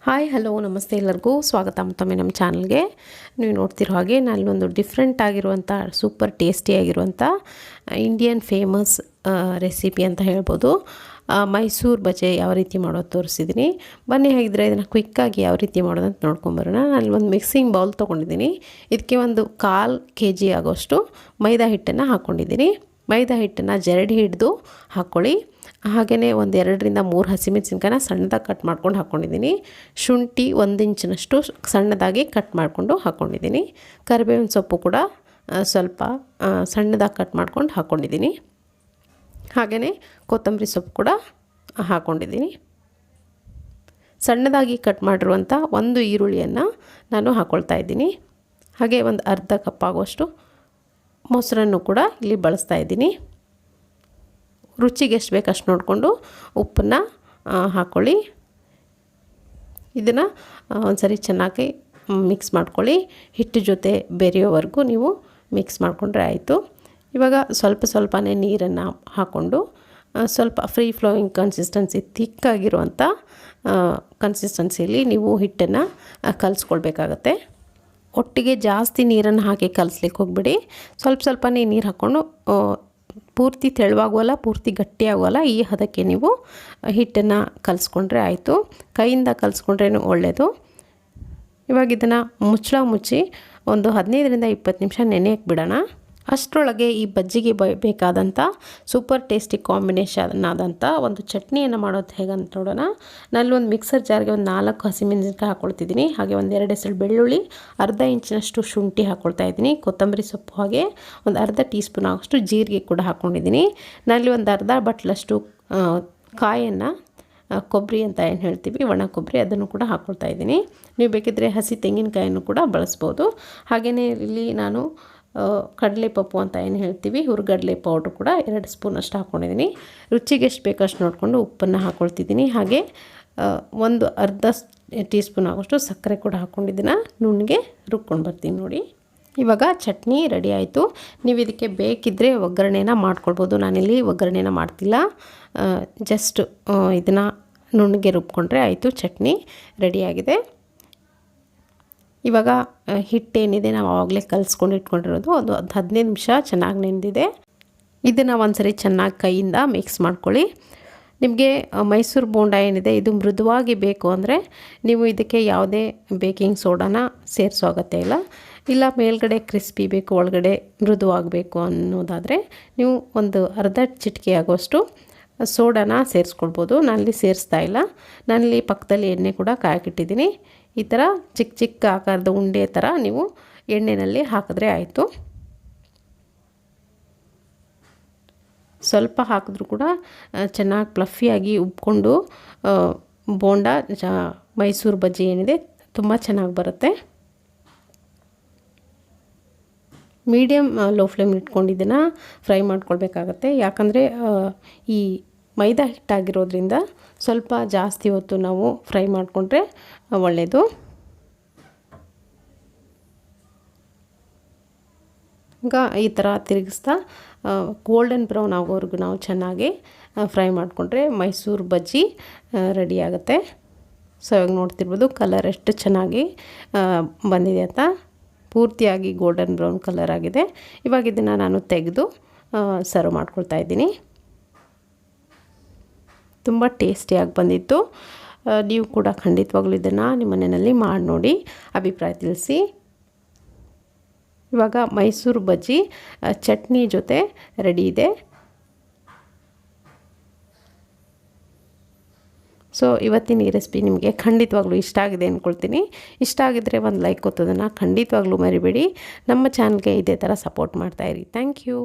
Hi hello ನಮಸ್ತೆ ಎಲ್ಲರಿಗೂ ಸ್ವಾಗತ ಮತ್ತೊಮ್ಮೆ ನಮ್ಮ ಚಾನಲ್ಗೆ. ನೀವು ನೋಡ್ತಿರೋ ಹಾಗೆ ನಾನೊಂದು ಡಿಫ್ರೆಂಟ್ ಆಗಿರುವಂಥ ಸೂಪರ್ ಟೇಸ್ಟಿಯಾಗಿರುವಂಥ ಇಂಡಿಯನ್ ಫೇಮಸ್ ರೆಸಿಪಿ ಅಂತ ಹೇಳ್ಬೋದು. ಮೈಸೂರು ಬಜೆ ಯಾವ ರೀತಿ ಮಾಡೋದು ತೋರಿಸಿದ್ದೀನಿ. ಬನ್ನಿ ಹಾಗಿದ್ರೆ ಇದನ್ನು ಕ್ವಿಕ್ಕಾಗಿ ಯಾವ ರೀತಿ ಮಾಡೋದು ಅಂತ ನೋಡ್ಕೊಂಬರೋಣ. ನಾನು ಒಂದು ಮಿಕ್ಸಿಂಗ್ ಬೌಲ್ ತೊಗೊಂಡಿದ್ದೀನಿ. ಇದಕ್ಕೆ ಒಂದು 1/4 kg ಆಗೋಷ್ಟು ಮೈದಾ ಹಿಟ್ಟನ್ನು ಹಾಕ್ಕೊಂಡಿದ್ದೀನಿ. ಮೈದಾ ಹಿಟ್ಟನ್ನು ಜರಡಿ ಹಿಡಿದು ಹಾಕ್ಕೊಳ್ಳಿ. ಹಾಗೆಯೇ ಒಂದು 2 ರಿಂದ 3 ಹಸಿಮೆಣಸಿನ್ಕಾಯಿನ ಸಣ್ಣದಾಗಿ ಕಟ್ ಮಾಡ್ಕೊಂಡು ಹಾಕ್ಕೊಂಡಿದ್ದೀನಿ. ಶುಂಠಿ 1 ಇಂಚಿನಷ್ಟು ಸಣ್ಣದಾಗಿ ಕಟ್ ಮಾಡಿಕೊಂಡು ಹಾಕ್ಕೊಂಡಿದ್ದೀನಿ. ಕರಿಬೇವಿನ ಸೊಪ್ಪು ಕೂಡ ಸ್ವಲ್ಪ ಸಣ್ಣದಾಗಿ ಕಟ್ ಮಾಡ್ಕೊಂಡು ಹಾಕ್ಕೊಂಡಿದ್ದೀನಿ. ಹಾಗೆಯೇ ಕೊತ್ತಂಬರಿ ಸೊಪ್ಪು ಕೂಡ ಹಾಕ್ಕೊಂಡಿದ್ದೀನಿ. ಸಣ್ಣದಾಗಿ ಕಟ್ ಮಾಡಿರುವಂಥ ಒಂದು ಈರುಳ್ಳಿಯನ್ನು ನಾನು ಹಾಕ್ಕೊಳ್ತಾ ಇದ್ದೀನಿ. ಹಾಗೆ ಒಂದು ಅರ್ಧ ಕಪ್ ಆಗುವಷ್ಟು ಮೊಸರನ್ನು ಕೂಡ ಇಲ್ಲಿ ಬಳಸ್ತಾ ಇದ್ದೀನಿ. ರುಚಿಗೆ ಎಷ್ಟು ಬೇಕು ಅಷ್ಟು ನೋಡಿಕೊಂಡು ಉಪ್ಪನ್ನು ಹಾಕ್ಕೊಳ್ಳಿ. ಇದನ್ನು ಒಂದ್ಸರಿ ಚೆನ್ನಾಗಿ ಮಿಕ್ಸ್ ಮಾಡ್ಕೊಳ್ಳಿ. ಹಿಟ್ಟು ಜೊತೆ ಬೆರೆಯೋವರೆಗೂ ನೀವು ಮಿಕ್ಸ್ ಮಾಡಿಕೊಂಡ್ರೆ ಆಯಿತು. ಇವಾಗ ಸ್ವಲ್ಪನೇ ನೀರನ್ನು ಹಾಕ್ಕೊಂಡು ಸ್ವಲ್ಪ ಫ್ರೀ ಫ್ಲೋಯಿಂಗ್ ಕನ್ಸಿಸ್ಟೆನ್ಸಿ ಥಿಕ್ಕಾಗಿರುವಂಥ ಕನ್ಸಿಸ್ಟೆನ್ಸಿಯಲ್ಲಿ ನೀವು ಹಿಟ್ಟನ್ನು ಕಲಿಸ್ಕೊಳ್ಬೇಕಾಗತ್ತೆ. ಒಟ್ಟಿಗೆ ಜಾಸ್ತಿ ನೀರನ್ನು ಹಾಕಿ ಕಲಿಸ್ಲಿಕ್ಕೆ ಹೋಗ್ಬಿಡಿ. ಸ್ವಲ್ಪನೇ ನೀರು ಹಾಕ್ಕೊಂಡು ಪೂರ್ತಿ ತೆಳುವಾಗುವಲ್ಲ, ಪೂರ್ತಿ ಗಟ್ಟಿಯಾಗುವಲ್ಲ, ಈ ಹದಕ್ಕೆ ನೀವು ಹಿಟ್ಟನ್ನು ಕಲಿಸ್ಕೊಂಡ್ರೆ ಆಯಿತು. ಕೈಯಿಂದ ಕಲಿಸ್ಕೊಂಡ್ರೆ ಒಳ್ಳೆಯದು. ಇವಾಗ ಇದನ್ನು ಮುಚ್ಚಿ ಒಂದು 15 ರಿಂದ 20 ನಿಮಿಷ ನೆನೆಯಕ್ಕೆ ಬಿಡೋಣ. ಅಷ್ಟರೊಳಗೆ ಈ ಬಜ್ಜಿಗೆ ಬೇಕಾದಂಥ ಸೂಪರ್ ಟೇಸ್ಟಿ ಕಾಂಬಿನೇಷನ್ ಆದಂಥ ಒಂದು ಚಟ್ನಿಯನ್ನು ಮಾಡೋದು ಹೇಗಂತ ನೋಡೋಣ. ನಾನೊಂದು ಮಿಕ್ಸರ್ ಜಾರ್ಗೆ ಒಂದು 4 ಹಸಿಮೆಣಸಿನ್ಕಾಯಿ ಹಾಕ್ಕೊಳ್ತಿದ್ದೀನಿ. ಹಾಗೆ ಒಂದು 2 ಎಸಳು ಬೆಳ್ಳುಳ್ಳಿ, ಅರ್ಧ ಇಂಚಿನಷ್ಟು ಶುಂಠಿ ಹಾಕ್ಕೊಳ್ತಾ ಇದ್ದೀನಿ. ಕೊತ್ತಂಬರಿ ಸೊಪ್ಪು, ಹಾಗೆ ಒಂದು ಅರ್ಧ ಟೀ ಸ್ಪೂನ್ ಆಗೋಷ್ಟು ಜೀರಿಗೆ ಕೂಡ ಹಾಕ್ಕೊಂಡಿದ್ದೀನಿ. ನಾನಲ್ಲಿ ಒಂದು ಅರ್ಧ ಬಟ್ಲಷ್ಟು ಕಾಯನ್ನು, ಕೊಬ್ಬರಿ ಅಂತ ಏನು ಹೇಳ್ತೀವಿ, ಒಣ ಕೊಬ್ಬರಿ, ಅದನ್ನು ಕೂಡ ಹಾಕ್ಕೊಳ್ತಾ ಇದ್ದೀನಿ. ನೀವು ಬೇಕಿದ್ದರೆ ಹಸಿ ತೆಂಗಿನಕಾಯನ್ನು ಕೂಡ ಬಳಸ್ಬೋದು. ಹಾಗೆಯೇ ಇಲ್ಲಿ ನಾನು ಕಡಲೆಪಪ್ಪು ಅಂತ ಏನು ಹೇಳ್ತೀವಿ, ಹುರ್ಗಡಲೆ ಪೌಡ್ರ್ ಕೂಡ 2 ಸ್ಪೂನ್ ಅಷ್ಟು ಹಾಕ್ಕೊಂಡಿದ್ದೀನಿ. ರುಚಿಗೆ ಎಷ್ಟು ಬೇಕಷ್ಟು ನೋಡಿಕೊಂಡು ಉಪ್ಪನ್ನು ಹಾಕ್ಕೊಳ್ತಿದ್ದೀನಿ. ಹಾಗೆ ಒಂದು ಅರ್ಧ ಟೀ ಸ್ಪೂನ್ ಆಗೋಷ್ಟು ಸಕ್ಕರೆ ಕೂಡ ಹಾಕ್ಕೊಂಡಿದ್ದೀನಿ. ನುಣ್ಣಗೆ ರುಬ್ಕೊಂಡು ಬರ್ತೀನಿ ನೋಡಿ. ಇವಾಗ ಚಟ್ನಿ ರೆಡಿ ಆಯಿತು. ನೀವು ಇದಕ್ಕೆ ಬೇಕಿದ್ದರೆ ಒಗ್ಗರಣೆನ ಮಾಡ್ಕೊಳ್ಬೋದು. ನಾನಿಲ್ಲಿ ಒಗ್ಗರಣೆನ ಮಾಡ್ತಿಲ್ಲ. ಜಸ್ಟ್ ಇದನ್ನು ನುಣ್ಣಗೆ ರುಬ್ಕೊಂಡ್ರೆ ಆಯಿತು. ಚಟ್ನಿ ರೆಡಿಯಾಗಿದೆ. ಇವಾಗ ಹಿಟ್ಟೇನಿದೆ ನಾವು ಆವಾಗಲೇ ಕಲಿಸ್ಕೊಂಡು ಇಟ್ಕೊಂಡಿರೋದು, ಅದು 15 ನಿಮಿಷ ಚೆನ್ನಾಗಿ ನೆಂದಿದೆ. ಇದನ್ನು ಒಂದ್ಸರಿ ಚೆನ್ನಾಗಿ ಕೈಯಿಂದ ಮಿಕ್ಸ್ ಮಾಡ್ಕೊಳ್ಳಿ. ನಿಮಗೆ ಮೈಸೂರು ಬೋಂಡ ಏನಿದೆ ಇದು ಮೃದುವಾಗಿ ಬೇಕು ಅಂದರೆ ನೀವು ಇದಕ್ಕೆ ಯಾವುದೇ ಬೇಕಿಂಗ್ ಸೋಡಾನ ಸೇರಿಸೋ ಅಗತ್ಯ ಇಲ್ಲ. ಮೇಲ್ಗಡೆ ಕ್ರಿಸ್ಪಿ ಬೇಕು, ಒಳಗಡೆ ಮೃದುವಾಗಬೇಕು ಅನ್ನೋದಾದರೆ ನೀವು ಒಂದು ಅರ್ಧ ಚಿಟಿಕೆ ಆಗೋಷ್ಟು ಸೋಡಾನ ಸೇರಿಸ್ಕೊಳ್ಬೋದು. ನಾನಲ್ಲಿ ಸೇರಿಸ್ತಾ ಇಲ್ಲ. ನಾನಲ್ಲಿ ಪಕ್ಕದಲ್ಲಿ ಎಣ್ಣೆ ಕೂಡ ಕಾಯಕ್ಕಿಟ್ಟಿದ್ದೀನಿ. ಈ ಥರ ಚಿಕ್ಕ ಆಕಾರದ ಉಂಡೆ ಥರ ನೀವು ಎಣ್ಣೆಯಲ್ಲಿ ಹಾಕಿದ್ರೆ ಆಯಿತು. ಸ್ವಲ್ಪ ಹಾಕಿದ್ರೂ ಕೂಡ ಚೆನ್ನಾಗಿ ಫ್ಲಫಿಯಾಗಿ ಉಬ್ಕೊಂಡು ಬೋಂಡ ಮೈಸೂರು ಬಜ್ಜಿ ಏನಿದೆ ತುಂಬ ಚೆನ್ನಾಗಿ ಬರುತ್ತೆ. ಮೀಡಿಯಮ್ ಲೋ ಫ್ಲೇಮ್ ಇಟ್ಕೊಂಡು ಇದನ್ನು ಫ್ರೈ ಮಾಡ್ಕೊಳ್ಬೇಕಾಗತ್ತೆ. ಯಾಕಂದರೆ ಈ ಮೈದಾ ಹಿಟ್ಟಾಗಿರೋದ್ರಿಂದ ಸ್ವಲ್ಪ ಜಾಸ್ತಿ ಹೊತ್ತು ನಾವು ಫ್ರೈ ಮಾಡಿಕೊಂಡ್ರೆ ಒಳ್ಳೆಯದು. ಈಗ ಈ ಥರ ತಿರುಗಿಸ್ತಾ ಗೋಲ್ಡನ್ ಬ್ರೌನ್ ಆಗೋವರೆಗೂ ನಾವು ಚೆನ್ನಾಗಿ ಫ್ರೈ ಮಾಡಿಕೊಂಡ್ರೆ ಮೈಸೂರು ಬಜ್ಜಿ ರೆಡಿ ಆಗುತ್ತೆ. ಸೊ ಇವಾಗ ನೋಡ್ತಿರ್ಬೋದು ಕಲರ್ ಎಷ್ಟು ಚೆನ್ನಾಗಿ ಬಂದಿದೆ ಅಂತ. ಪೂರ್ತಿಯಾಗಿ ಗೋಲ್ಡನ್ ಬ್ರೌನ್ ಕಲರ್ ಆಗಿದೆ. ಇವಾಗ ಇದನ್ನು ನಾನು ತೆಗೆದು ಸರ್ವ್ ಮಾಡ್ಕೊಳ್ತಾ ಇದ್ದೀನಿ. ತುಂಬ ಟೇಸ್ಟಿಯಾಗಿ ಬಂದಿತ್ತು. ನೀವು ಕೂಡ ಖಂಡಿತವಾಗ್ಲೂ ಇದನ್ನು ನಿಮ್ಮ ಮನೆಯಲ್ಲಿ ಮಾಡಿ ನೋಡಿ, ಅಭಿಪ್ರಾಯ ತಿಳಿಸಿ. ಇವಾಗ ಮೈಸೂರು ಬಜ್ಜಿ ಚಟ್ನಿ ಜೊತೆ ರೆಡಿ ಇದೆ. ಸೊ ಇವತ್ತಿನ ಈ ರೆಸಿಪಿ ನಿಮಗೆ ಖಂಡಿತವಾಗ್ಲೂ ಇಷ್ಟ ಆಗಿದೆ ಅಂದ್ಕೊಳ್ತೀನಿ. ಇಷ್ಟ ಆಗಿದ್ದರೆ ಒಂದು ಲೈಕ್ ಕೊತ್ತೋದನ್ನು ಖಂಡಿತವಾಗ್ಲೂ ಮರಿಬೇಡಿ. ನಮ್ಮ ಚಾನಲ್ಗೆ ಇದೇ ಥರ ಸಪೋರ್ಟ್ ಮಾಡ್ತಾಯಿರಿ. Thank you.